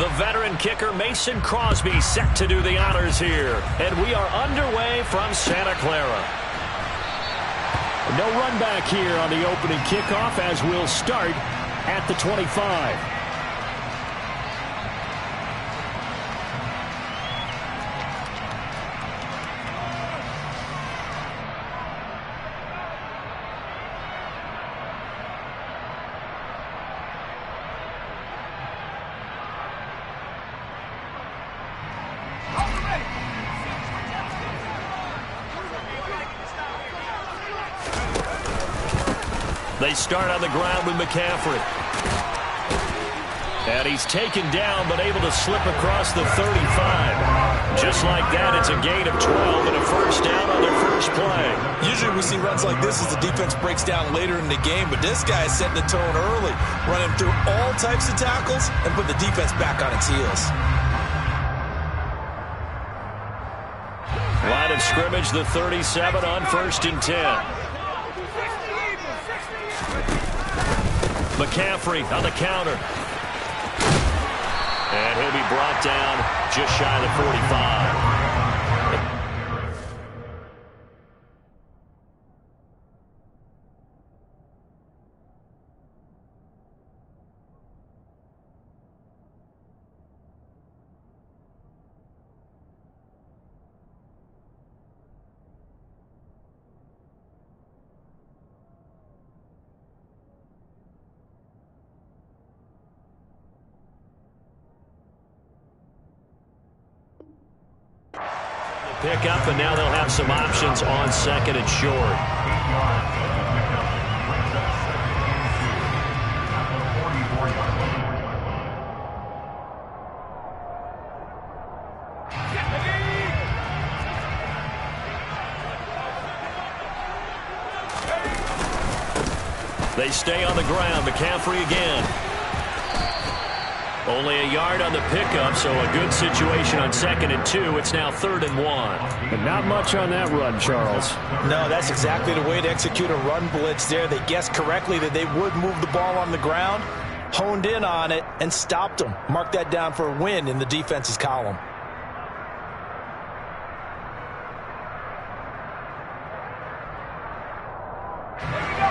The veteran kicker Mason Crosby set to do the honors here. And we are underway from Santa Clara. No run back here on the opening kickoff as we'll start at the 25. They start on the ground with McCaffrey. And he's taken down but able to slip across the 35. Just like that, it's a gain of 12 and a first down on their first play. Usually we see runs like this as the defense breaks down later in the game, but this guy is setting the tone early, running through all types of tackles and put the defense back on its heels. Line of scrimmage, the 37 on 1st and 10. McCaffrey on the counter. And he'll be brought down just shy of the 45. Pick up, and now they'll have some options on 2nd and short. They stay on the ground. McCaffrey again. Only a yard on the pickup, so a good situation on 2nd and 2. It's now 3rd and 1. And not much on that run, Charles. No, that's exactly the way to execute a run blitz there. They guessed correctly that they would move the ball on the ground, honed in on it, and stopped them. Mark that down for a win in the defense's column.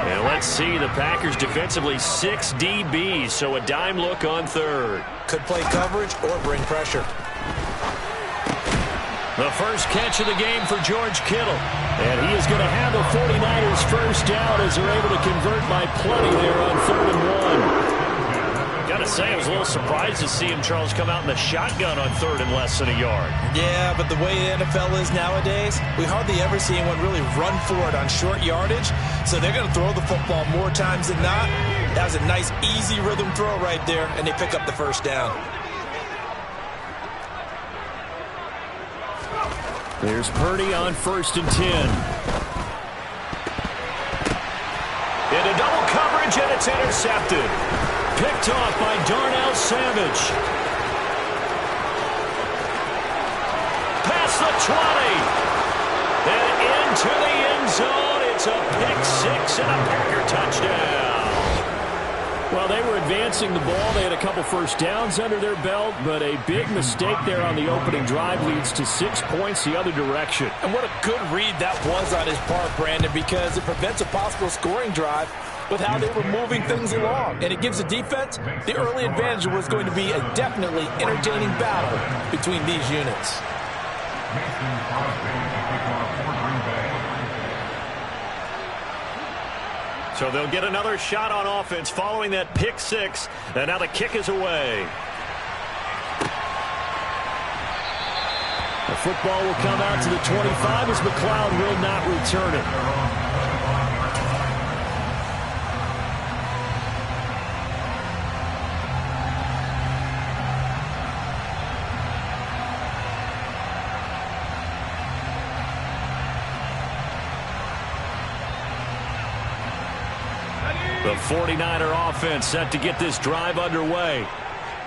And let's see, the Packers defensively 6 DBs, so a dime look on 3rd. Could play coverage or bring pressure. The first catch of the game for George Kittle. And he is going to have the 49ers first down as they're able to convert by plenty there on 3rd and 1. Gotta say, I was a little surprised to see him, Charles, come out in the shotgun on 3rd and less than a yard. Yeah, but the way the NFL is nowadays, we hardly ever see anyone really run for it on short yardage. So they're going to throw the football more times than not. That was a nice, easy rhythm throw right there, and they pick up the first down. There's Purdy on 1st and 10. Into double coverage, and it's intercepted. Picked off by Darnell Savage. Past the 20. And into the end zone. It's a pick 6 and a Packer touchdown. Well, they were advancing the ball. They had a couple first downs under their belt, but a big mistake there on the opening drive leads to 6 points the other direction. And what a good read that was on his part, Brandon, because it prevents a possible scoring drive with how they were moving things along. And it gives the defense the early advantage. Was going to be a definitely entertaining battle between these units. So they'll get another shot on offense following that pick 6. And now the kick is away. The football will come out to the 25 as McLeod will not return it. The 49er offense set to get this drive underway.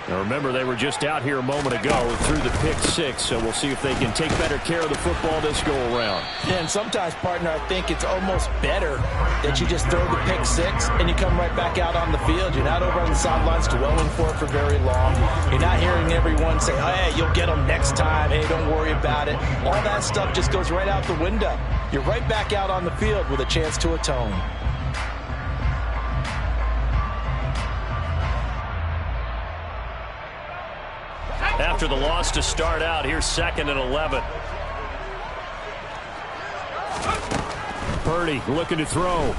Now remember, they were just out here a moment ago through the pick six, so we'll see if they can take better care of the football this go-around. Yeah, and sometimes, partner, I think it's almost better that you just throw the pick six and you come right back out on the field. You're not over on the sidelines dwelling for it for very long. You're not hearing everyone say, hey, you'll get them next time. Hey, don't worry about it. All that stuff just goes right out the window. You're right back out on the field with a chance to atone. After the loss to start out, here's 2nd and 11. Purdy looking to throw.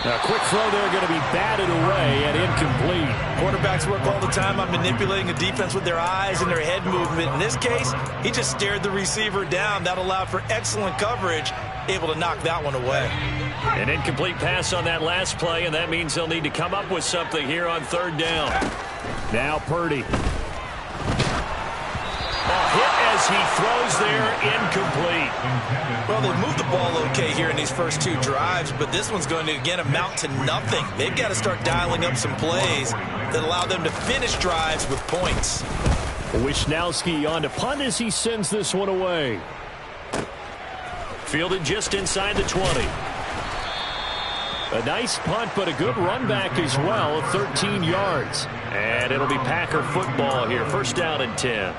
Now, a quick throw there, going to be batted away and incomplete. Quarterbacks work all the time on manipulating a defense with their eyes and their head movement. In this case, he just stared the receiver down. That allowed for excellent coverage, able to knock that one away. An incomplete pass on that last play, and that means they'll need to come up with something here on 3rd down. Now Purdy. A hit as he throws there, incomplete. Well, they've moved the ball okay here in these first 2 drives, but this one's going to, again, amount to nothing. They've got to start dialing up some plays that allow them to finish drives with points. Wisnowski on to punt as he sends this one away. Fielded just inside the 20. A nice punt, but a good run back as well, 13 yards. And it'll be Packer football here, 1st down and 10.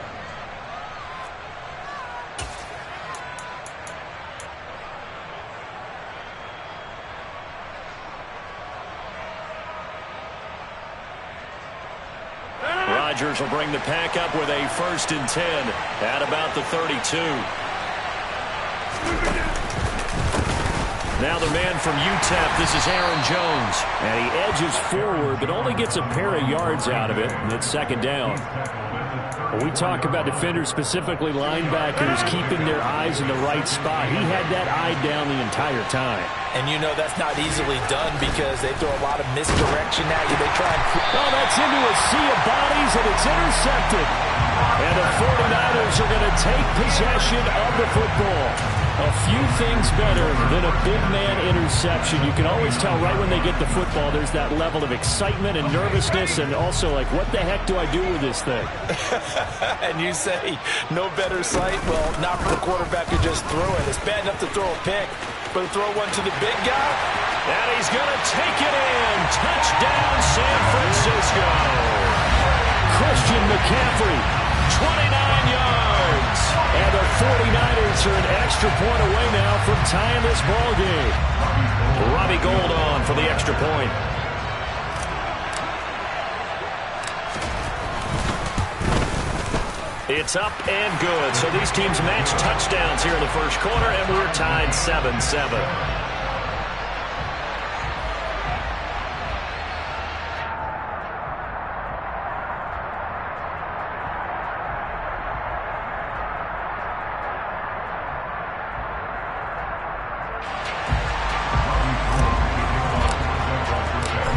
Rodgers will bring the pack up with a 1st and 10 at about the 32. Now the man from UTEP, this is Aaron Jones. And he edges forward, but only gets a pair of yards out of it, and it's 2nd down. When we talk about defenders, specifically linebackers, keeping their eyes in the right spot, he had that eye down the entire time. And you know that's not easily done because they throw a lot of misdirection at you. They try and... Oh, that's into a sea of bodies, and it's intercepted. And the 49ers are going to take possession of the football. A few things better than a big man interception. You can always tell right when they get the football, there's that level of excitement and nervousness, and also like, what the heck do I do with this thing? And you say, no better sight? Well, not for the quarterback to just throw it. It's bad enough to throw a pick, but to throw one to the big guy? And he's going to take it in. Touchdown, San Francisco. Christian McCaffrey, 29 yards. And the 49ers are an extra point away now from tying this ball game. Robbie Gould on for the extra point. It's up and good. So these teams match touchdowns here in the first quarter, and we're tied 7-7.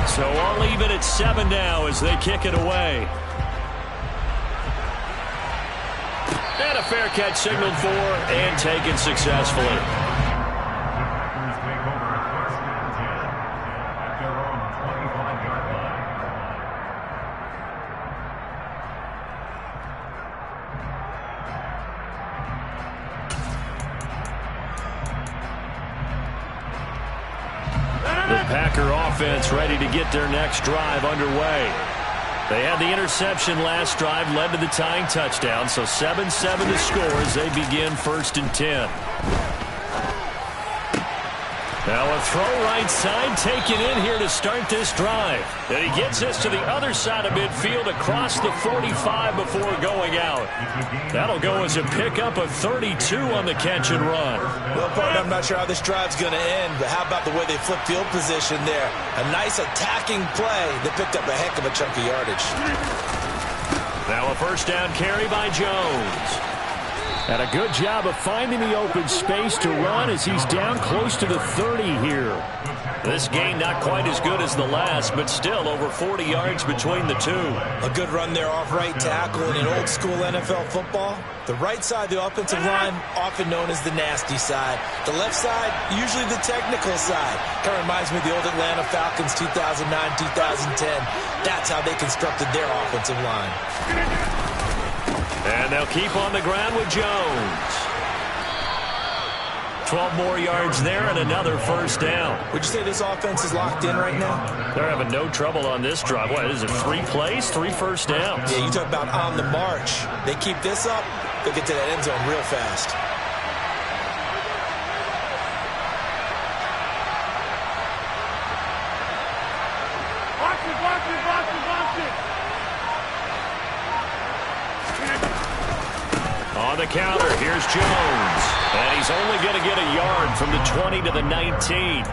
So all even at 7 now as they kick it away. And a fair catch signaled for and taken successfully. The Packer offense ready to get their next drive underway. They had the interception last drive, led to the tying touchdown, so 7-7 to score as they begin 1st and 10. Now a throw right side taken in here to start this drive. And he gets this to the other side of midfield across the 45 before going out. That'll go as a pickup of 32 on the catch and run. Well, partner, I'm not sure how this drive's going to end, but how about the way they flip field position there? A nice attacking play that picked up a heck of a chunk of yardage. Now a 1st down carry by Jones. And a good job of finding the open space to run as he's down close to the 30 here. This gain not quite as good as the last, but still over 40 yards between the two. A good run there off right tackle in an old school NFL football. The right side of the offensive line, often known as the nasty side. The left side, usually the technical side. Kind of reminds me of the old Atlanta Falcons 2009-2010. That's how they constructed their offensive line. And they'll keep on the ground with Jones. 12 more yards there and another first down. Would you say this offense is locked in right now? They're having no trouble on this drive. What is it, 3 plays, 3 first downs? Yeah, you talk about on the march. They keep this up, they'll get to that end zone real fast. On the counter, here's Jones. And he's only going to get a yard from the 20 to the 19.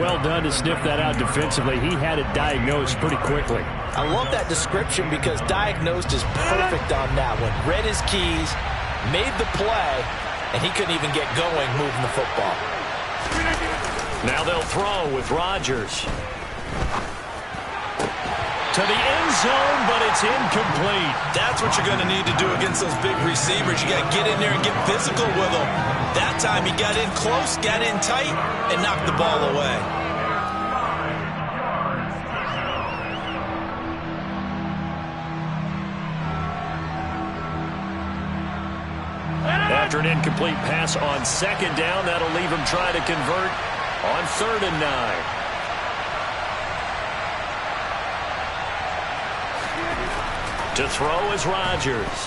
Well done to sniff that out defensively. He had it diagnosed pretty quickly. I love that description because diagnosed is perfect on that one. Read his keys, made the play, and he couldn't even get going moving the football. Now they'll throw with Rodgers. To the end zone, but it's incomplete. That's what you're going to need to do against those big receivers. You got to get in there and get physical with them. That time he got in close, got in tight, and knocked the ball away. After an incomplete pass on second down, that'll leave him trying to convert on 3rd and 9. To throw is Rodgers.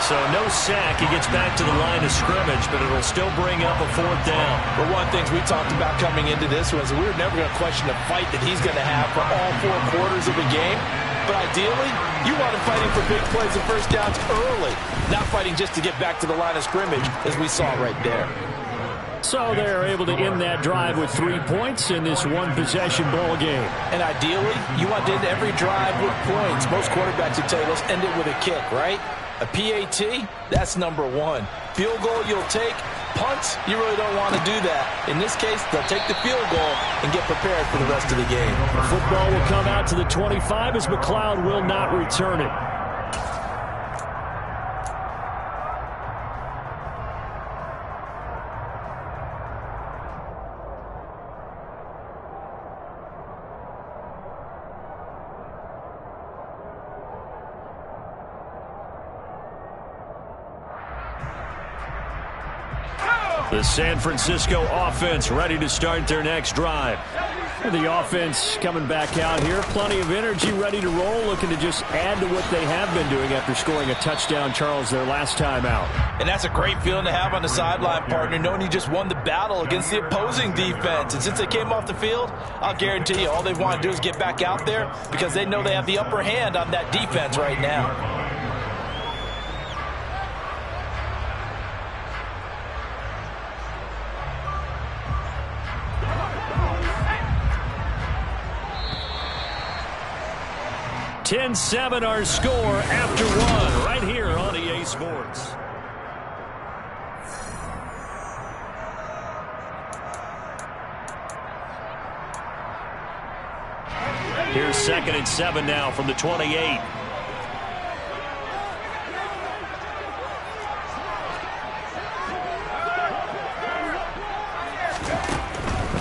So no sack. He gets back to the line of scrimmage, but it'll still bring up a 4th down. But one of the things we talked about coming into this was we were never going to question the fight that he's going to have for all 4 quarters of the game. But ideally, you want him fighting for big plays and first downs early, not fighting just to get back to the line of scrimmage, as we saw right there. So they're able to end that drive with 3 points in this one-possession ball game. And ideally, you want to end every drive with points. Most quarterbacks would tell you, let's end it with a kick, right? A PAT, that's number 1. Field goal you'll take. Punts, you really don't want to do that. In this case, they'll take the field goal and get prepared for the rest of the game. The football will come out to the 25 as McLeod will not return it. The San Francisco offense ready to start their next drive. The offense coming back out here. Plenty of energy, ready to roll, looking to just add to what they have been doing after scoring a touchdown, Charles, their last time out. And that's a great feeling to have on the sideline, partner, knowing you just won the battle against the opposing defense. And since they came off the field, I'll guarantee you all they want to do is get back out there because they know they have the upper hand on that defense right now. $10-7 our score after 1 right here on EA Sports. Here's 2nd and 7 now from the 28.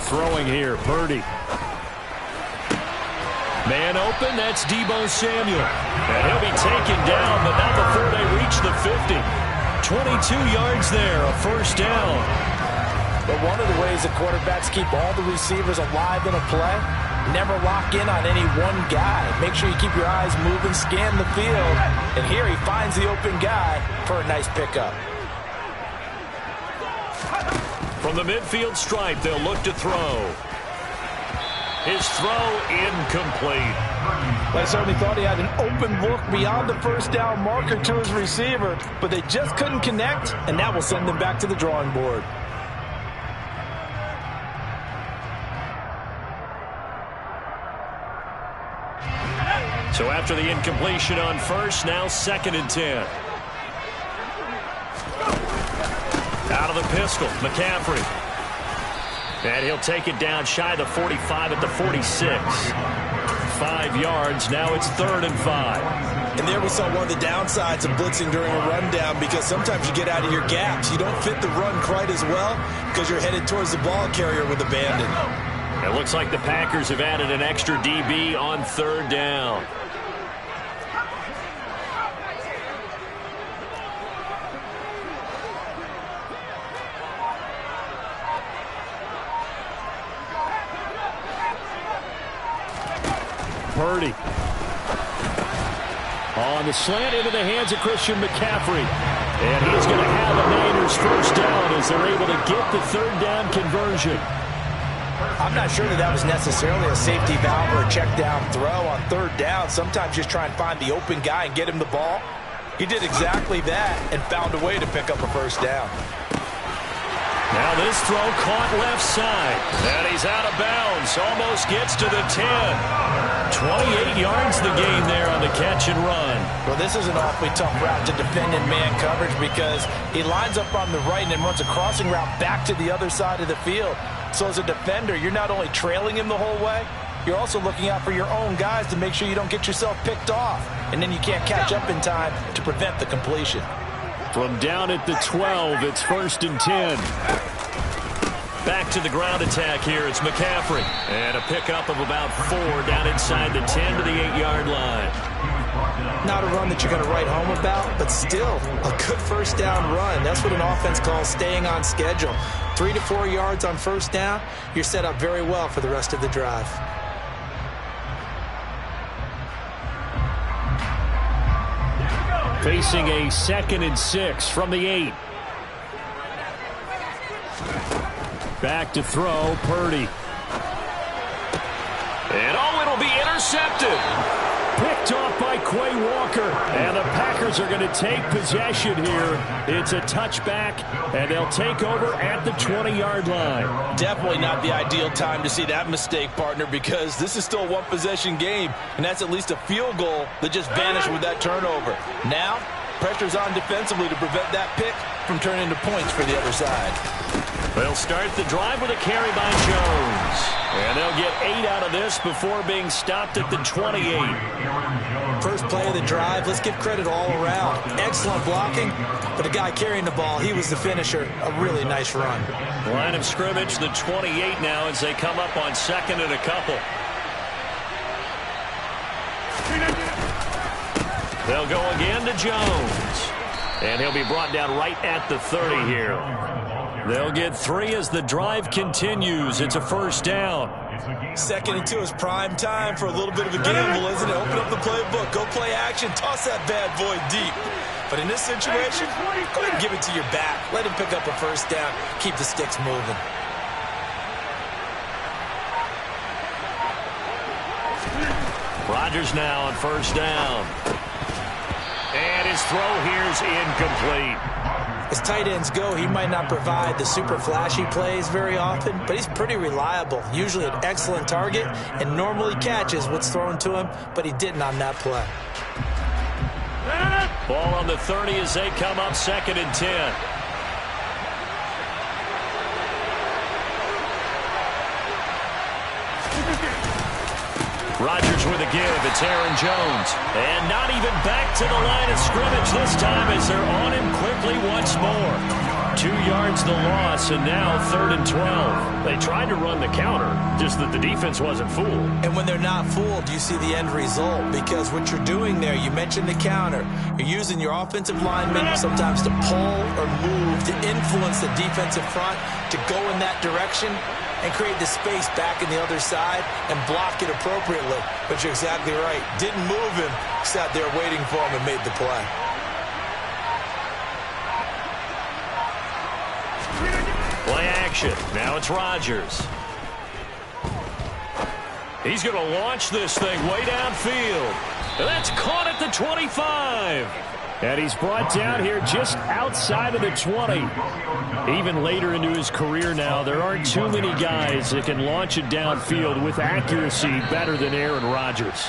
Throwing here, Purdy. Man open, that's Deebo Samuel. And he'll be taken down, but not before they reach the 50. 22 yards there, a first down. But one of the ways that quarterbacks keep all the receivers alive in a play, never lock in on any one guy. Make sure you keep your eyes moving, scan the field. And here he finds the open guy for a nice pickup. From the midfield stripe, they'll look to throw. His throw incomplete. I certainly thought he had an open look beyond the first down marker to his receiver, but they just couldn't connect, and that will send them back to the drawing board. So after the incompletion on first, now 2nd and 10. Out of the pistol, McCaffrey. And he'll take it down shy of the 45 at the 46. 5 yards. Now it's 3rd and 5. And there we saw one of the downsides of blitzing during a rundown, because sometimes you get out of your gaps. You don't fit the run quite as well because you're headed towards the ball carrier with abandon. It looks like the Packers have added an extra DB on 3rd down. Purdy. On the slant into the hands of Christian McCaffrey. And he's going to have a Niners first down as they're able to get the 3rd down conversion. I'm not sure that was necessarily a safety valve or a check down throw on 3rd down. Sometimes just try and find the open guy and get him the ball. He did exactly that and found a way to pick up a first down. Now this throw caught left side. And he's out of bounds. Almost gets to the 10. 28 yards the gain there on the catch and run. Well, this is an awfully tough route to defend in man coverage, because he lines up on the right and then runs a crossing route back to the other side of the field. So as a defender, you're not only trailing him the whole way, you're also looking out for your own guys to make sure you don't get yourself picked off. And then you can't catch up in time to prevent the completion. From down at the 12, it's 1st and 10. Back to the ground attack here. It's McCaffrey. And a pickup of about 4 down inside the 10 to the 8-yard line. Not a run that you're going to write home about, but still a good first down run. That's what an offense calls staying on schedule. 3 to 4 yards on first down, you're set up very well for the rest of the drive. Facing a 2nd and 6 from the 8. Back to throw, Purdy. And it'll be intercepted. Picked off by Quay Walker. And the Packers are going to take possession here. It's a touchback, and they'll take over at the 20-yard line. Definitely not the ideal time to see that mistake, partner, because this is still a one-possession game, and that's at least a field goal that just vanished with that turnover. Now, pressure's on defensively to prevent that pick from turning into points for the other side. They'll start the drive with a carry by Jones. And they'll get 8 out of this before being stopped at the 28. First play of the drive, let's give credit all around. Excellent blocking, but the guy carrying the ball, he was the finisher. A really nice run. Line of scrimmage, the 28 now as they come up on 2nd and a couple. They'll go again to Jones. And he'll be brought down right at the 30 here. They'll get 3 as the drive continues. It's a first down. 2nd and 2 is prime time for a little bit of a gamble, isn't it? Open up the playbook, go play action, toss that bad boy deep. But in this situation, go ahead and give it to your back. Let him pick up a first down. Keep the sticks moving. Rodgers now on first down. And his throw here's incomplete. As tight ends go, he might not provide the super flashy plays very often, but he's pretty reliable. Usually an excellent target and normally catches what's thrown to him, but he didn't on that play. Ball on the 30 as they come up 2nd and 10. Rodgers with a give. It's Aaron Jones. And not even back to the line of scrimmage this time as they're on him quickly once more. 2 yards the loss, and now 3rd and 12. They tried to run the counter, just that the defense wasn't fooled. And when they're not fooled, you see the end result, because what you're doing there, you mentioned the counter. You're using your offensive linemen sometimes to pull or move to influence the defensive front to go in that direction and create the space back in the other side and block it appropriately. But you're exactly right. Didn't move him, sat there waiting for him and made the play. Play action. Now it's Rodgers. He's going to launch this thing way downfield. And that's caught at the 25. And he's brought down here just outside of the 20. Even later into his career now, there aren't too many guys that can launch it downfield with accuracy better than Aaron Rodgers.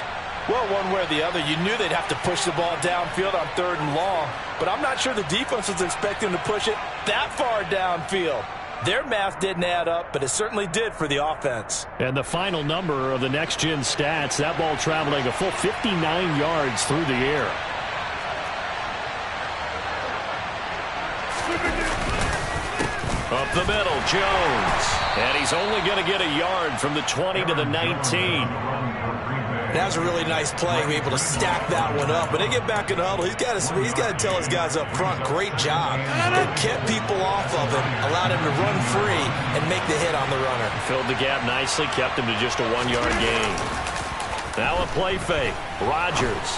Well, one way or the other, you knew they'd have to push the ball downfield on 3rd and long, but I'm not sure the defense was expecting to push it that far downfield. Their math didn't add up, but it certainly did for the offense. And the final number of the next-gen stats, that ball traveling a full 59 yards through the air. Up the middle, Jones. And he's only going to get a yard from the 20 to the 19. That was a really nice play, be able to stack that one up. But they get back in the huddle. He's got to tell his guys up front, great job. They kept people off of him, allowed him to run free and make the hit on the runner. Filled the gap nicely, kept him to just a 1-yard gain. Now a play fake. Rodgers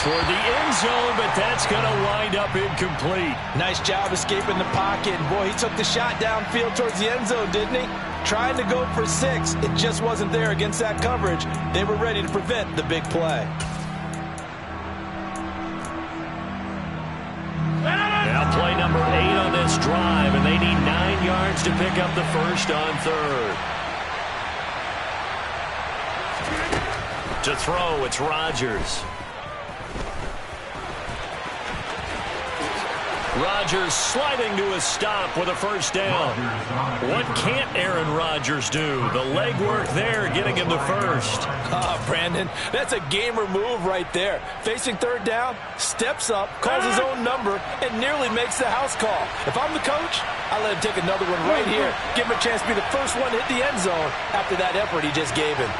toward the end zone, but that's going to wind up incomplete. Nice job escaping the pocket. And boy, he took the shot downfield towards the end zone, didn't he? Trying to go for 6. It just wasn't there against that coverage. They were ready to prevent the big play. Now play number 8 on this drive, and they need 9 yards to pick up the first on 3rd. To throw, it's Rodgers. Rodgers sliding to a stop with a first down. What can't Aaron Rodgers do? The legwork there getting him the first. Brandon, that's a gamer move right there. Facing 3rd down, steps up, calls his own number, and nearly makes the house call. If I'm the coach, I let him take another one right here. Give him a chance to be the first one to hit the end zone after that effort he just gave him.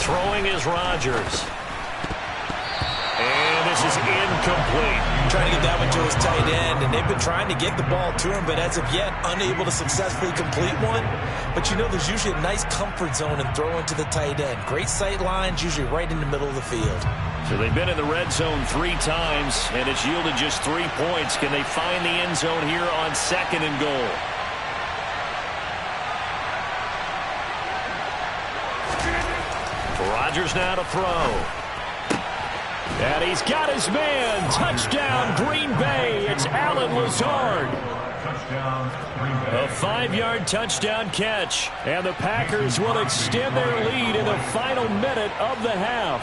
Throwing is Rodgers. And this is incomplete. Trying to get that one to his tight end, and they've been trying to get the ball to him, but as of yet, unable to successfully complete one. But you know, there's usually a nice comfort zone in throwing to the tight end. Great sight lines, usually right in the middle of the field. So they've been in the red zone 3 times, and it's yielded just 3 points. Can they find the end zone here on 2nd and goal? Rodgers now to throw. And he's got his man. Touchdown, Green Bay. It's Allen Lazard. A 5-yard touchdown catch. And the Packers will extend their lead in the final minute of the half.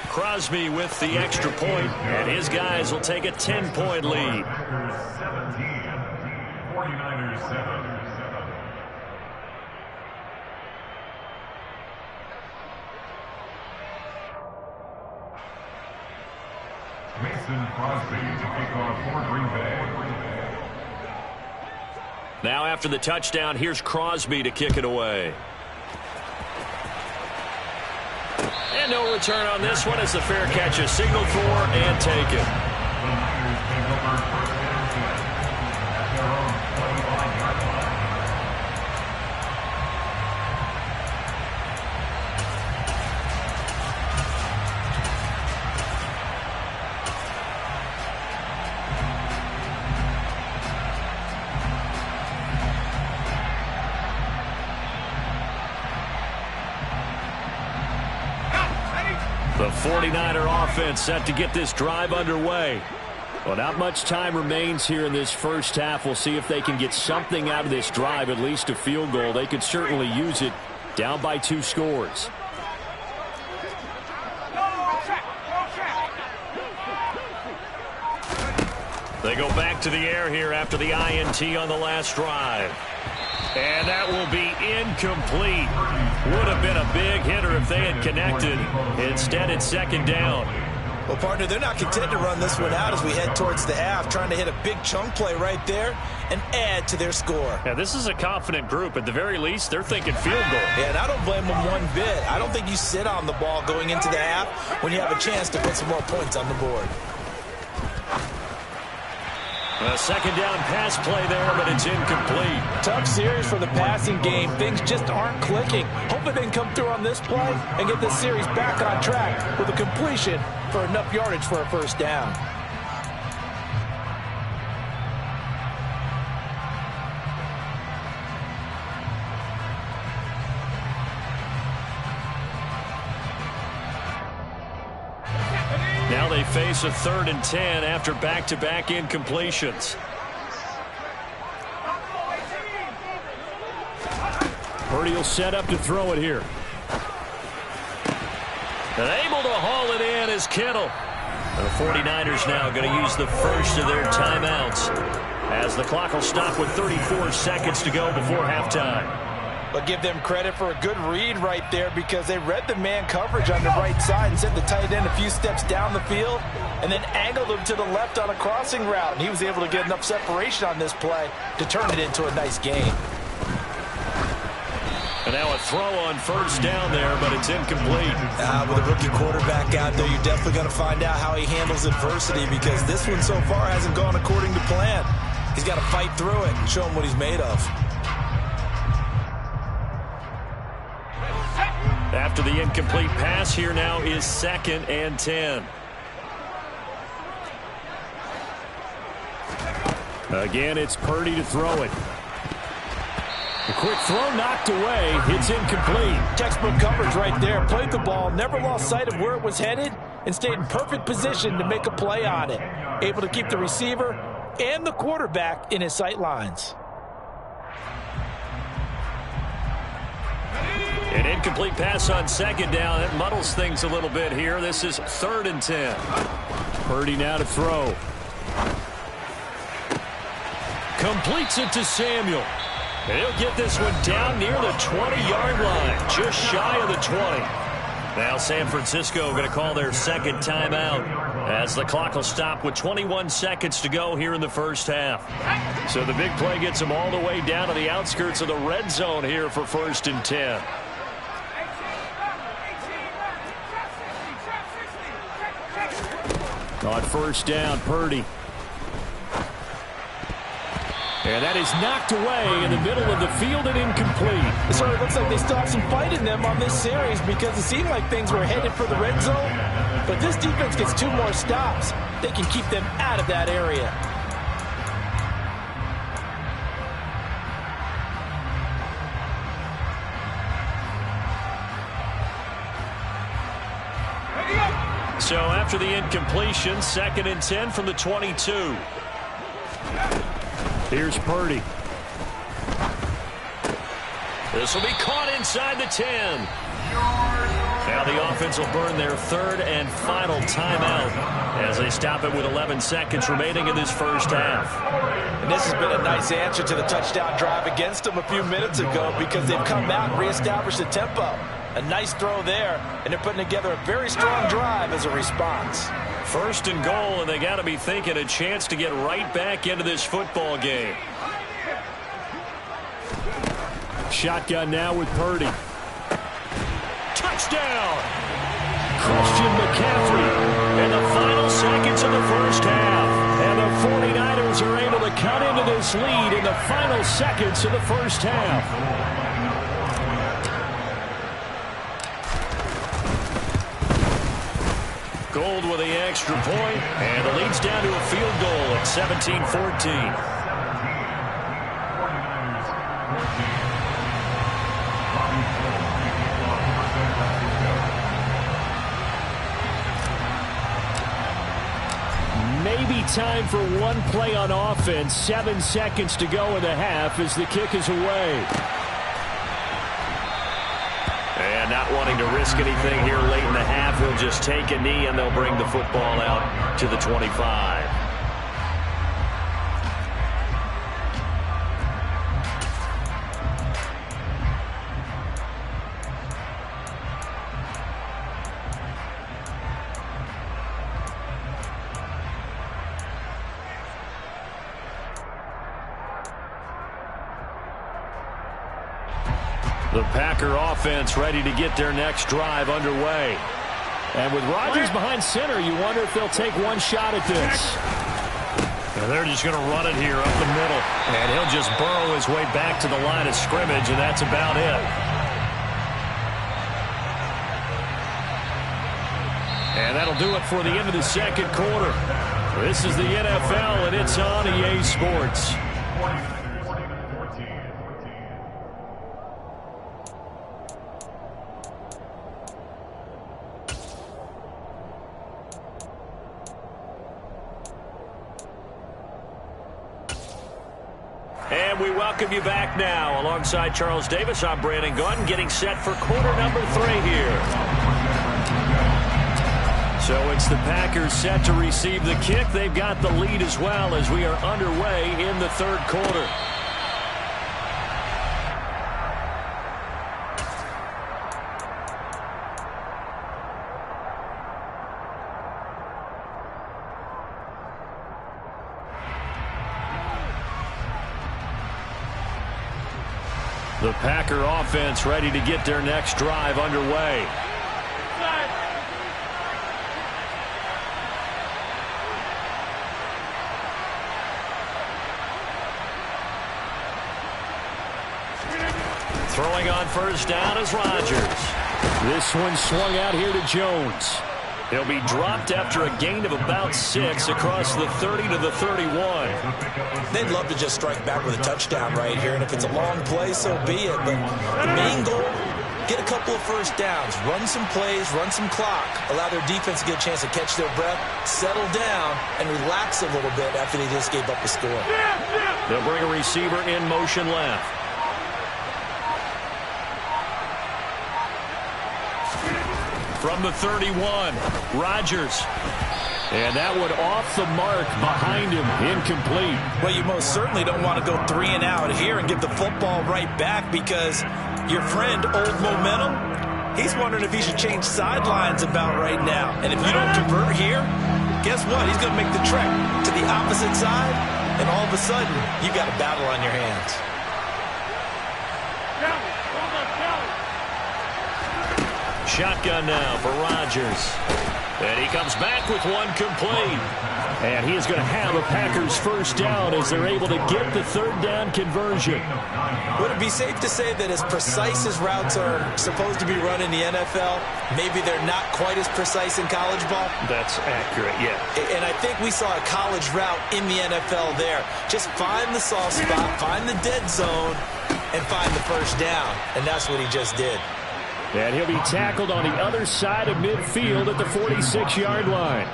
Crosby with the extra point, and his guys will take a 10-point lead. 49ers 7. Mason Crosby to kick off for Green Bay. Now after the touchdown, here's Crosby to kick it away. And no return on this one as the fair catch is signaled for and taken. The 49er offense set to get this drive underway. Well, not much time remains here in this first half. We'll see if they can get something out of this drive, at least a field goal. They could certainly use it, down by 2 scores. They go back to the air here after the INT on the last drive. And that will be incomplete. Would have been a big hitter if they had connected. Instead, it's 2nd down. Well, partner, they're not content to run this one out as we head towards the half, trying to hit a big chunk play right there and add to their score. Yeah, this is a confident group. At the very least, they're thinking field goal. Yeah, and I don't blame them one bit. I don't think you sit on the ball going into the half when you have a chance to put some more points on the board. A 2nd down pass play there, but it's incomplete. Tough series for the passing game. Things just aren't clicking. Hopefully they can come through on this play and get this series back on track with a completion for enough yardage for a first down. Now they face a 3rd and 10 after back-to-back incompletions. Purdy will set up to throw it here. And able to haul it in is Kittle. The 49ers now going to use the first of their timeouts as the clock will stop with 34 seconds to go before halftime. But give them credit for a good read right there because they read the man coverage on the right side and sent the tight end a few steps down the field and then angled him to the left on a crossing route. And he was able to get enough separation on this play to turn it into a nice gain. And now a throw on first down there, but it's incomplete. With a rookie quarterback out there, you're definitely going to find out how he handles adversity because this one so far hasn't gone according to plan. He's got to fight through it and show him what he's made of. After the incomplete pass, here now is 2nd and 10. Again, it's Purdy to throw it. A quick throw knocked away. It's incomplete. Textbook coverage right there. Played the ball, never lost sight of where it was headed, and stayed in perfect position to make a play on it. Able to keep the receiver and the quarterback in his sight lines. An incomplete pass on 2nd down. That muddles things a little bit here. This is 3rd and 10. Purdy now to throw. Completes it to Samuel. And he'll get this one down near the 20-yard line, just shy of the 20. Now San Francisco going to call their 2nd timeout as the clock will stop with 21 seconds to go here in the first half. So the big play gets them all the way down to the outskirts of the red zone here for 1st and 10. On first down, Purdy. And that is knocked away in the middle of the field and incomplete. It sort of looks like they still have some fight in them on this series because it seemed like things were headed for the red zone. But this defense gets 2 more stops. They can keep them out of that area. So after the incompletion, 2nd and 10 from the 22. Here's Purdy. This will be caught inside the 10. Now the offense will burn their 3rd and final timeout as they stop it with 11 seconds remaining in this first half. And this has been a nice answer to the touchdown drive against them a few minutes ago because they've come out and reestablished the tempo. A nice throw there, and they're putting together a very strong drive as a response. 1st and goal, and they got to be thinking a chance to get right back into this football game. Shotgun now with Purdy. Touchdown! Christian McCaffrey in the final seconds of the first half. And the 49ers are able to cut into this lead in the final seconds of the first half. Gold with the extra point, and the lead's down to a field goal at 17-14. Maybe time for one play on offense. 7 seconds to go in the half as the kick is away. And not wanting to risk anything here late in the half, he'll just take a knee and they'll bring the football out to the 25. The Packer offense ready to get their next drive underway. And with Rodgers behind center, you wonder if they'll take one shot at this. And they're just going to run it here up the middle. And he'll just burrow his way back to the line of scrimmage, and that's about it. And that'll do it for the end of the second quarter. This is the NFL, and it's on EA Sports. And we welcome you back now. Alongside Charles Davis, I'm Brandon Gaudin, getting set for quarter number 3 here. So it's the Packers set to receive the kick. They've got the lead as well as we are underway in the third quarter. The Packer offense ready to get their next drive underway. Throwing on first down is Rodgers. This one swung out here to Jones. He'll be dropped after a gain of about 6 across the 30 to the 31. They'd love to just strike back with a touchdown right here, and if it's a long play, so be it. But the main goal, get a couple of first downs, run some plays, run some clock, allow their defense to get a chance to catch their breath, settle down, and relax a little bit after they just gave up a score. They'll bring a receiver in motion left. From the 31, Rodgers. And that one off the mark behind him, incomplete. Well, you most certainly don't want to go 3 and out here and give the football right back because your friend, Old Momentum, he's wondering if he should change sidelines about right now. And if you don't convert here, guess what? He's going to make the trek to the opposite side, and all of a sudden, you got a battle on your hands. Shotgun now for Rodgers. And he comes back with one complete. And he is going to have a Packers first down as they're able to get the third down conversion. Would it be safe to say that as precise as routes are supposed to be run in the NFL, maybe they're not quite as precise in college ball? That's accurate, yeah. And I think we saw a college route in the NFL there. Just find the soft spot, find the dead zone, and find the first down. And that's what he just did. And he'll be tackled on the other side of midfield at the 46-yard line.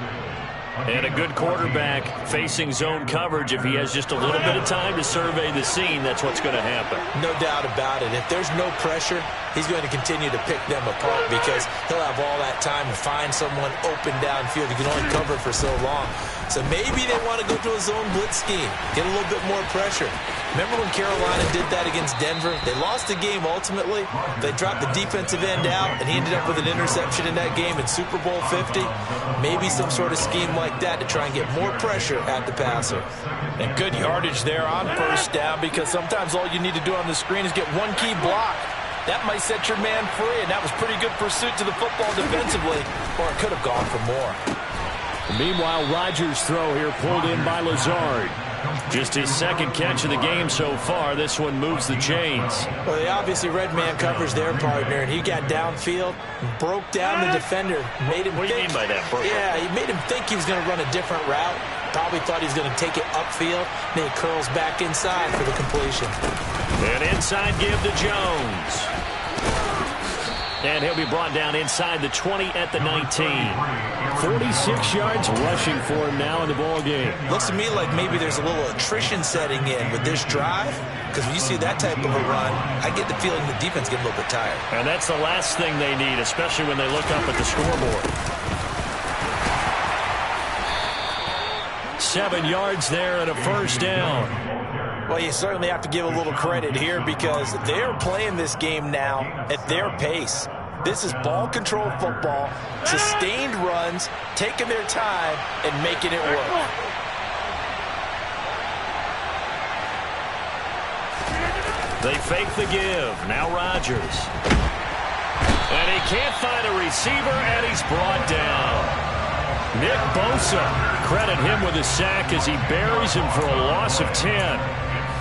And a good quarterback facing zone coverage. If he has just a little bit of time to survey the scene, that's what's going to happen. No doubt about it. If there's no pressure, he's going to continue to pick them apart because he'll have all that time to find someone open downfield. He can only cover for so long. So maybe they want to go to a zone blitz scheme, get a little bit more pressure. Remember when Carolina did that against Denver? They lost the game ultimately. They dropped the defensive end out, and he ended up with an interception in that game in Super Bowl 50. Maybe some sort of scheme like that to try and get more pressure at the passer. And good yardage there on first down because sometimes all you need to do on the screen is get one key block. That might set your man free, and that was pretty good pursuit to the football defensively, or it could have gone for more. Meanwhile, Rodgers' throw here pulled in by Lazard. Just his second catch of the game so far. This one moves the chains. Well, they obviously red man covers their partner, and he got downfield, broke down the defender, made him What do you mean by that, Brooke? Yeah, he made him think he was going to run a different route. Probably thought he was going to take it upfield. Then he curls back inside for the completion. And inside give to Jones. And he'll be brought down inside the 20 at the 19. 46 yards rushing for him now in the ball game. Looks to me like maybe there's a little attrition setting in with this drive, because when you see that type of a run, I get the feeling the defense get a little bit tired. And that's the last thing they need, especially when they look up at the scoreboard. 7 yards there and a first down. Well, you certainly have to give a little credit here because they're playing this game now at their pace. This is ball control football, sustained runs, taking their time, and making it work. They fake the give. Now Rodgers. And he can't find a receiver, and he's brought down. Nick Bosa, credit him with a sack as he buries him for a loss of 10.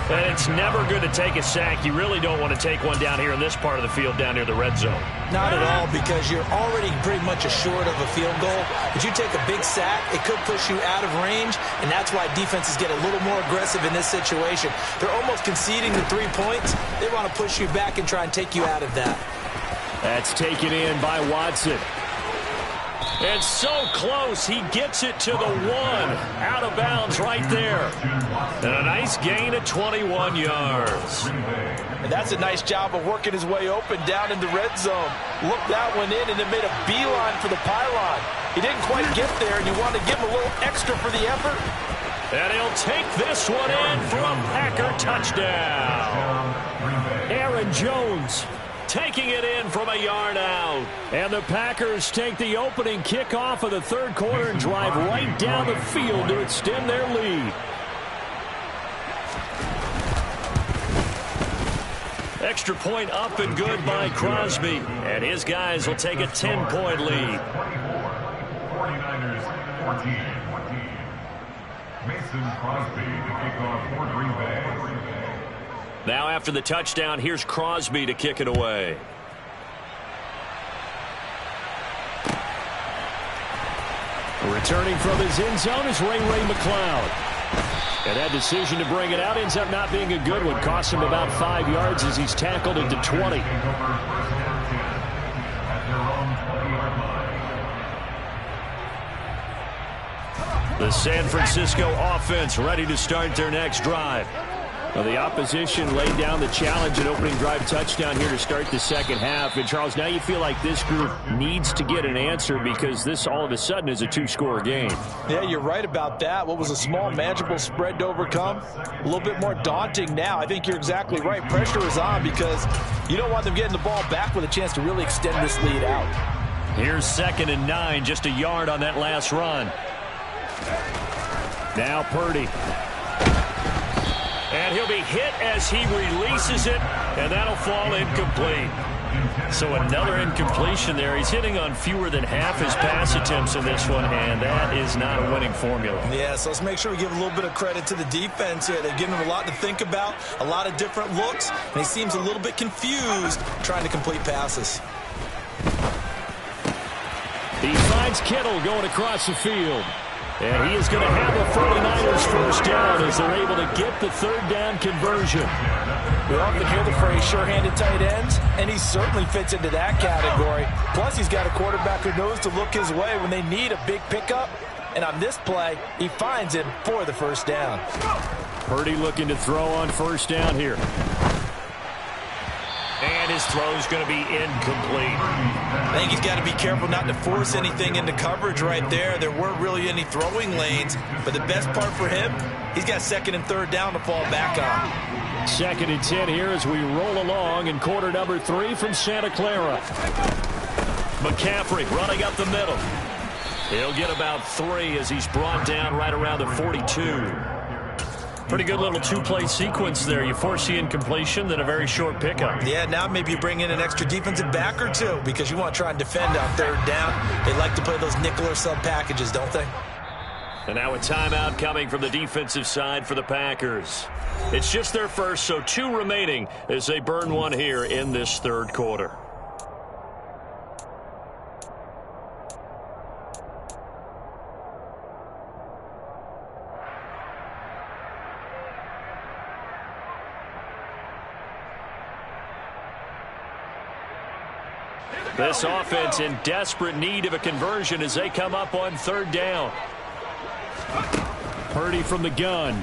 And it's never good to take a sack. You really don't want to take one down here in this part of the field down near the red zone. Not at all, because you're already pretty much assured of a field goal. But you take a big sack, it could push you out of range, and that's why defenses get a little more aggressive in this situation. They're almost conceding the 3 points. They want to push you back and try and take you out of that. That's taken in by Watson. And so close, he gets it to the 1. Out of bounds right there. And a nice gain of 21 yards. And that's a nice job of working his way open down in the red zone. Looked that one in and it made a beeline for the pylon. He didn't quite get there, and you want to give him a little extra for the effort. And he'll take this one in for a Packer touchdown. Aaron Jones taking it in from a yard out. And the Packers take the opening kickoff of the third quarter and drive right down the field to extend their lead. Extra point up and good by Crosby. And his guys will take a 10-point lead. 49ers 14. Mason Crosby to kick off for Green Bay. Now after the touchdown, here's Crosby to kick it away. Returning from his end zone is Ray McCloud. And that decision to bring it out ends up not being a good one. Cost him about 5 yards as he's tackled into 20. The San Francisco offense ready to start their next drive. Well, the opposition laid down the challenge and opening drive touchdown here to start the second half. And, Charles, now you feel like this group needs to get an answer because this all of a sudden is a 2-score game. Yeah, you're right about that. What was a small, manageable spread to overcome, a little bit more daunting now. I think you're exactly right. Pressure is on because you don't want them getting the ball back with a chance to really extend this lead out. Here's 2nd and 9, just a yard on that last run. Now Purdy. And he'll be hit as he releases it, and that'll fall incomplete. So another incompletion there. He's hitting on fewer than half his pass attempts in this one, and that is not a winning formula. Yeah, so let's make sure we give a little bit of credit to the defense here. They've given him a lot to think about, a lot of different looks, and he seems a little bit confused trying to complete passes. He finds Kittle going across the field. And he is going to have a 49ers first down as they're able to get the third down conversion. We often hear the phrase sure-handed tight ends, and he certainly fits into that category. Plus, he's got a quarterback who knows to look his way when they need a big pickup. And on this play, he finds him for the first down. Purdy looking to throw on first down here. And his throw is going to be incomplete. I think he's got to be careful not to force anything into coverage right there. There weren't really any throwing lanes, but the best part for him, he's got 2nd and 3rd down to fall back on. 2nd and 10 here as we roll along in quarter number 3 from Santa Clara. McCaffrey running up the middle. He'll get about 3 as he's brought down right around the 42. Pretty good little 2-play sequence there. You force the incompletion, then a very short pickup. Yeah, now maybe you bring in an extra defensive back or two because you want to try and defend on 3rd down. They like to play those nickel or sub packages, don't they? And now a timeout coming from the defensive side for the Packers. It's just their first, so 2 remaining as they burn one here in this third quarter. This offense in desperate need of a conversion as they come up on 3rd down. Purdy from the gun.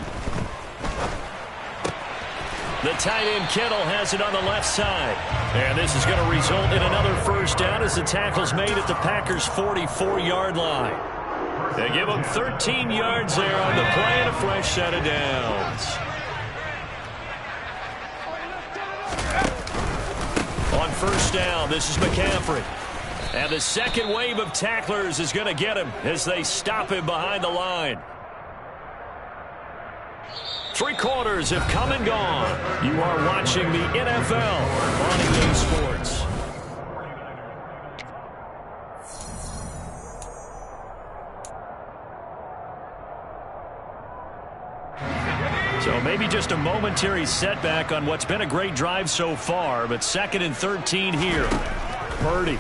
The tight end Kittle has it on the left side. And this is going to result in another first down as the tackle's made at the Packers' 44-yard line. They give them 13 yards there on the play and a fresh set of downs. On first down, this is McCaffrey. And the second wave of tacklers is going to get him as they stop him behind the line. 3 quarters have come and gone. You are watching the NFL on EA Sports. So maybe just a momentary setback on what's been a great drive so far, but 2nd and 13 here. Purdy.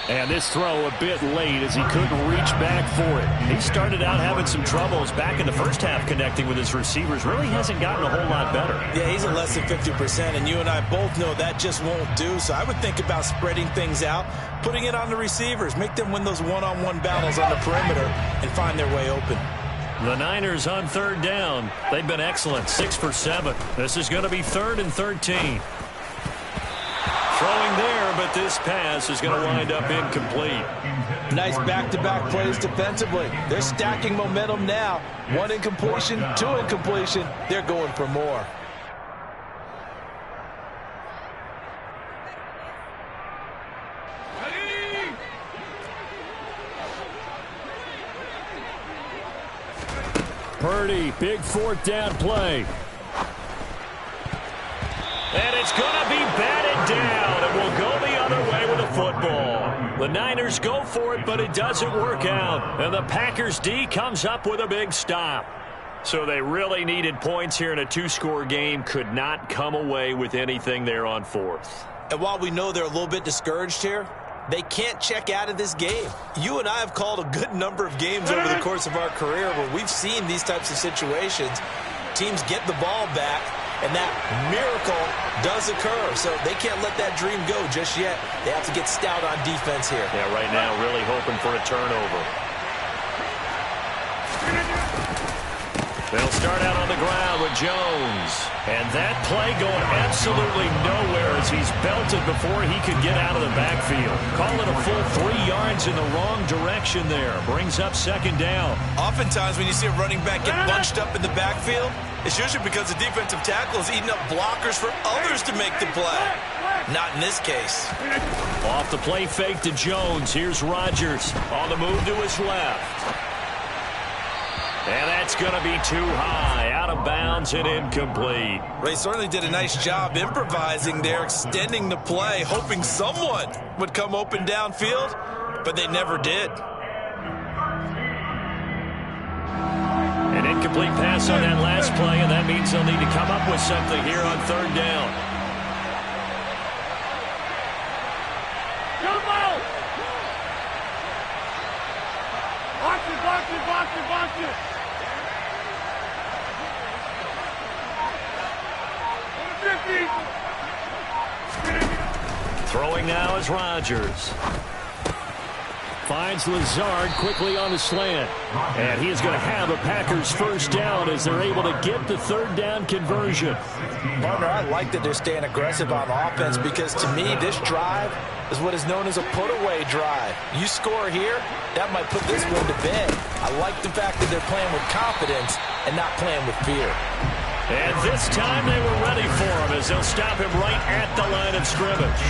And this throw a bit late as he couldn't reach back for it. He started out having some troubles back in the first half connecting with his receivers. Really hasn't gotten a whole lot better. Yeah, he's at less than 50%, and you and I both know that just won't do. So I would think about spreading things out, putting it on the receivers, make them win those one-on-one battles on the perimeter and find their way open. The Niners on third down. They've been excellent, 6 for 7. This is going to be 3rd and 13. Throwing there, but this pass is going to wind up incomplete. Nice back-to-back plays defensively. They're stacking momentum now. 1 incompletion, 2 incompletion. They're going for more. Purdy, big 4th down play. And it's going to be batted down, and will go the other way with the football. The Niners go for it, but it doesn't work out. And the Packers D comes up with a big stop. So they really needed points here in a 2-score game. Could not come away with anything there on 4th. And while we know they're a little bit discouraged here, they can't check out of this game. You and I have called a good number of games over the course of our career where we've seen these types of situations. Teams get the ball back, and that miracle does occur. So they can't let that dream go just yet. They have to get stout on defense here. Yeah, right now really hoping for a turnover. They'll start out on the ground with Jones. And that play going absolutely nowhere as he's belted before he could get out of the backfield. Call it a full 3 yards in the wrong direction there. Brings up 2nd down. Oftentimes when you see a running back get bunched up in the backfield, it's usually because the defensive tackle is eating up blockers for others to make the play. Not in this case. Off the play fake to Jones. Here's Rodgers on the move to his left. And that's going to be too high, out of bounds and incomplete. They certainly did a nice job improvising there, extending the play, hoping someone would come open downfield, but they never did. An incomplete pass on that last play, and that means they'll need to come up with something here on 3rd down. Box it. Throwing now is Rodgers. Finds Lazard quickly on the slant. And he is going to have a Packers 1st down as they're able to get the 3rd down conversion. Partner, I like that they're staying aggressive on offense because to me this drive is what is known as a put-away drive. You score here, that might put this one to bed. I like the fact that they're playing with confidence and not playing with fear. And this time they were ready for him as they'll stop him right at the line of scrimmage.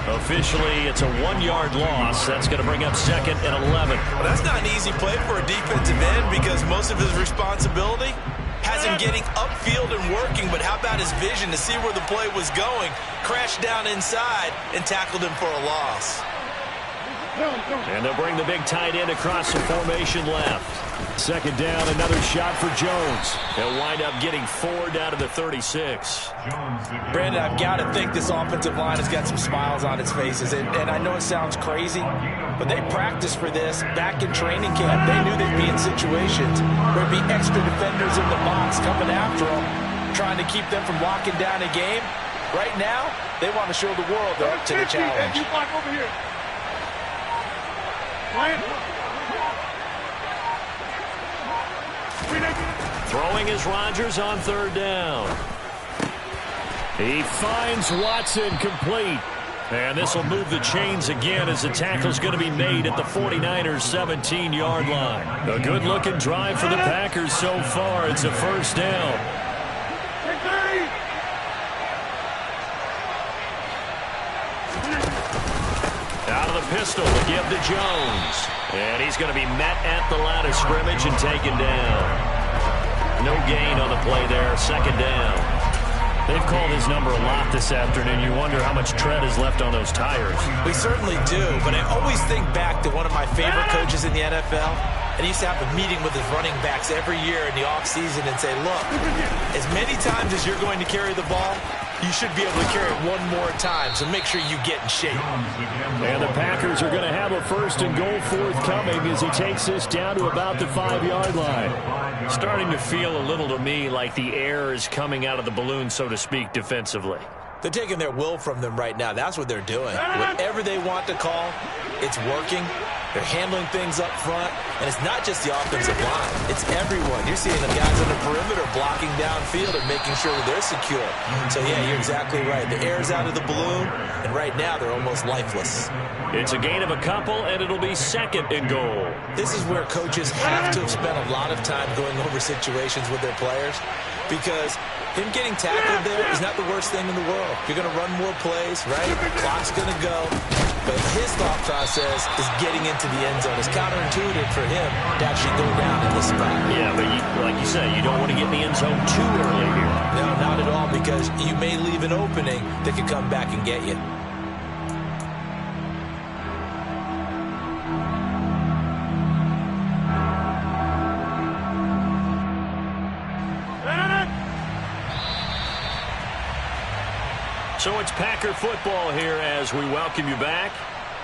Officially, it's a 1-yard loss. That's going to bring up 2nd and 11. Well, that's not an easy play for a defensive end because most of his responsibility has him getting upfield and working, but how about his vision to see where the play was going, crashed down inside, and tackled him for a loss. And they'll bring the big tight end across the formation left. 2nd down, another shot for Jones. They'll wind up getting 4 down to the 36. Brandon, I've got to think this offensive line has got some smiles on its faces. And I know it sounds crazy, but they practiced for this back in training camp. They knew they'd be in situations where there'd be extra defenders in the box coming after them, trying to keep them from locking down a game. Right now, they want to show the world they're up to the challenge. Over here. Throwing is Rodgers on 3rd down. He finds Watson complete. And this will move the chains again as the tackle's going to be made at the 49ers 17-yard line. A good-looking drive for the Packers so far. It's a 1st down. Out of the pistol to give to Jones. And he's going to be met at the line of scrimmage and taken down. No gain on the play there. 2nd down. They've called his number a lot this afternoon. You wonder how much tread is left on those tires. We certainly do, but I always think back to one of my favorite coaches in the NFL, And he used to have a meeting with his running backs every year in the offseason and say, look, as many times as you're going to carry the ball, you should be able to carry it one more time, so make sure you get in shape. And the Packers are going to have a 1st and goal forthcoming as he takes this down to about the 5-yard line. Starting to feel a little to me like the air is coming out of the balloon, so to speak, defensively. They're taking their will from them right now. That's what they're doing. Whatever they want to call, it's working. They're handling things up front, and it's not just the offensive line. It's everyone. You're seeing the guys on the perimeter blocking downfield and making sure that they're secure. So, yeah, you're exactly right. The air's out of the balloon, and right now they're almost lifeless. It's a gain of a couple, and it'll be 2nd and goal. This is where coaches have to have spent a lot of time going over situations with their players, because him getting tackled there is not the worst thing in the world. You're going to run more plays, right? Clock's going to go. But his thought process is getting into the end zone. It's counterintuitive for him to actually go down in this spot. Yeah, but like you said, you don't want to get in the end zone too early here. No, not at all, because you may leave an opening that could come back and get you. So it's Packer football here as we welcome you back.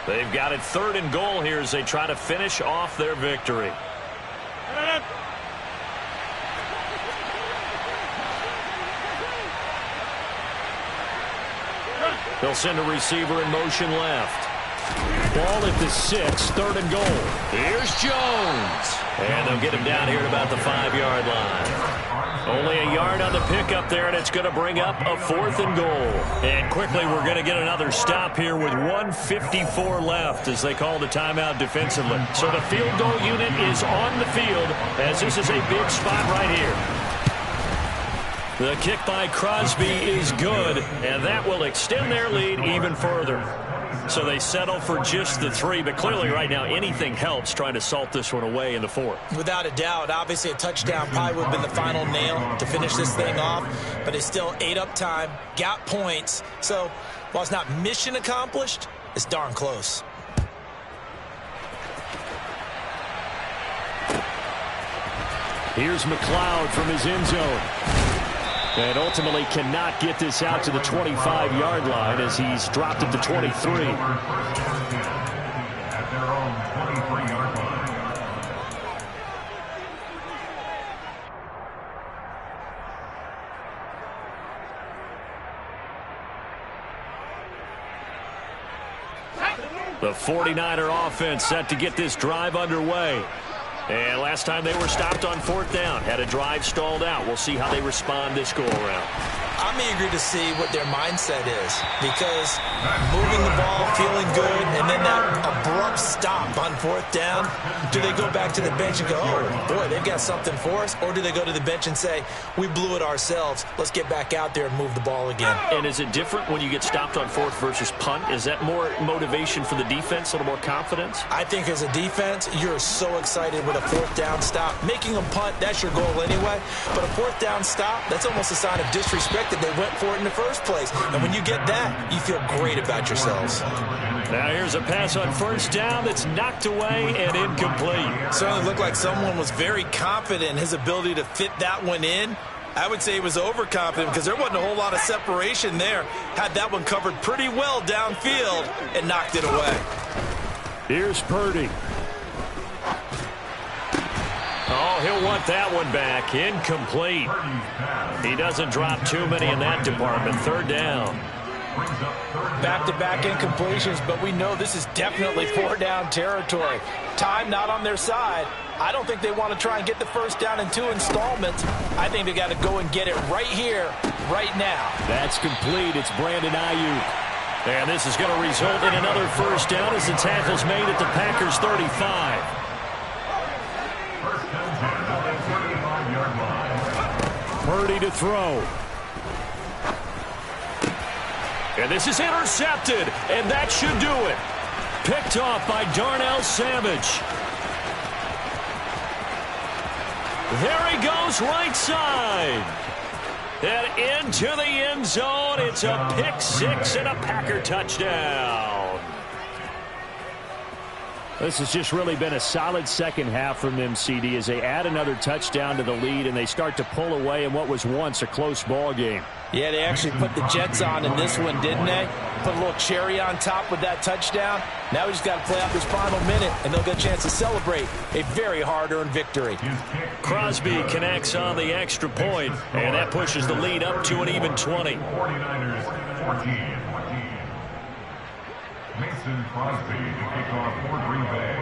They've got it 3rd and goal here as they try to finish off their victory. They'll send a receiver in motion left. Ball at the 6, 3rd and goal. Here's Jones. And they'll get him down here at about the 5-yard line. Only a yard on the pickup there, and it's going to bring up a 4th and goal. And quickly, we're going to get another stop here with 1:54 left as they call the timeout defensively. So the field goal unit is on the field as this is a big spot right here. The kick by Crosby is good, and that will extend their lead even further. So they settle for just the 3, but clearly right now anything helps trying to salt this one away in the 4th. Without a doubt, obviously a touchdown probably would have been the final nail to finish this thing off, but it's still ate up time, got points. So while it's not mission accomplished, it's darn close. Here's McLeod from his end zone. And ultimately cannot get this out to the 25-yard line as he's dropped at the 23. At their own 23-yard line. The 49er offense set to get this drive underway. And last time they were stopped on 4th down, had a drive stalled out. We'll see how they respond this go-around. I'm eager to see what their mindset is, because moving the ball, feeling good, and then that abrupt stop on 4th down, do they go back to the bench and go, oh, boy, they've got something for us? Or do they go to the bench and say, we blew it ourselves, let's get back out there and move the ball again? And is it different when you get stopped on 4th versus punt? Is that more motivation for the defense, a little more confidence? I think as a defense, you're so excited with a 4th down stop. Making a punt, that's your goal anyway. But a 4th down stop, that's almost a sign of disrespect that they went for it in the first place. And when you get that, you feel great about yourselves. Now here's a pass on 1st down that's knocked away and incomplete. Certainly looked like someone was very confident in his ability to fit that one in. I would say he was overconfident because there wasn't a whole lot of separation there. Had that one covered pretty well downfield and knocked it away. Here's Purdy. Oh, he'll want that one back. Incomplete. He doesn't drop too many in that department. 3rd down. Back-to-back incompletions, but we know this is definitely 4-down territory. Time not on their side. I don't think they want to try and get the 1st down in 2 installments. I think they got to go and get it right here, right now. That's complete. It's Brandon Ayuk. And this is going to result in another 1st down as the tackle's made at the Packers' 35. Purdy to throw. And this is intercepted, and that should do it. Picked off by Darnell Savage. There he goes, right side. And into the end zone. It's a pick 6 and a Packer touchdown. This has just really been a solid second half from them, CD, as they add another touchdown to the lead and they start to pull away in what was once a close ball game. Yeah, they actually put the Jets on in this one, didn't they? Put a little cherry on top with that touchdown. Now we just got to play out this final minute, and they'll get a chance to celebrate a very hard-earned victory. Crosby connects on the extra point, and that pushes the lead up to an even 20. 49ers 14. Mason Crosby to kick off for Green Bay.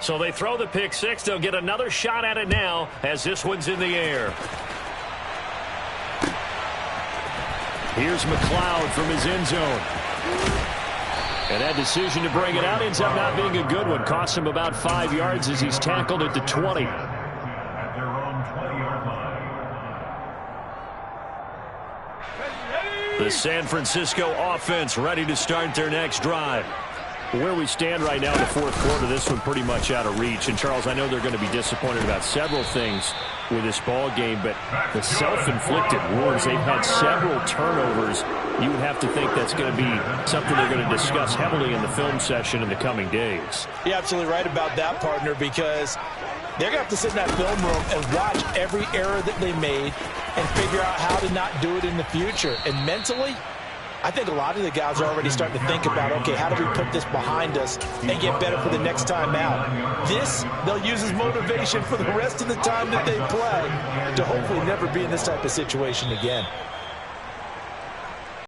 So they throw the pick six. They'll get another shot at it now as this one's in the air. Here's McLeod from his end zone. And that decision to bring it out ends up not being a good one. Costs him about 5 yards as he's tackled at the 20. At their own 20-yard line. The San Francisco offense ready to start their next drive. Where we stand right now in the fourth quarter, this one pretty much out of reach. And, Charles, I know they're going to be disappointed about several things with this ball game, but the self-inflicted wounds, they've had several turnovers. You would have to think that's going to be something they're going to discuss heavily in the film session in the coming days. You're absolutely right about that, partner, because they're going to have to sit in that film room and watch every error that they made and figure out how to not do it in the future. And mentally, I think a lot of the guys are already starting to think about, okay, how do we put this behind us and get better for the next time out? This, they'll use as motivation for the rest of the time that they play to hopefully never be in this type of situation again.